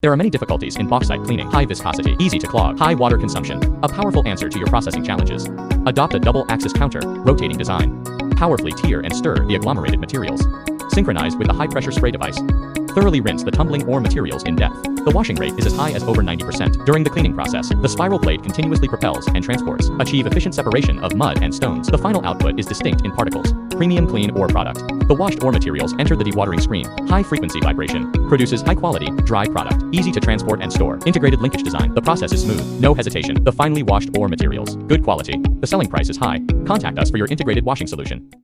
There are many difficulties in bauxite cleaning: high viscosity, easy to clog, high water consumption. A powerful answer to your processing challenges. Adopt a double-axis counter, rotating design. Powerfully tear and stir the agglomerated materials. Synchronize with the high-pressure spray device. Thoroughly rinse the tumbling ore materials in depth. The washing rate is as high as over 90%. During the cleaning process, the spiral blade continuously propels and transports. Achieve efficient separation of mud and stones. The final output is distinct in particles. Premium clean ore product. The washed ore materials enter the dewatering screen. High-frequency vibration. Produces high-quality, dry product. Easy to transport and store. Integrated linkage design. The process is smooth. No hesitation. The finely washed ore materials. Good quality. The selling price is high. Contact us for your integrated washing solution.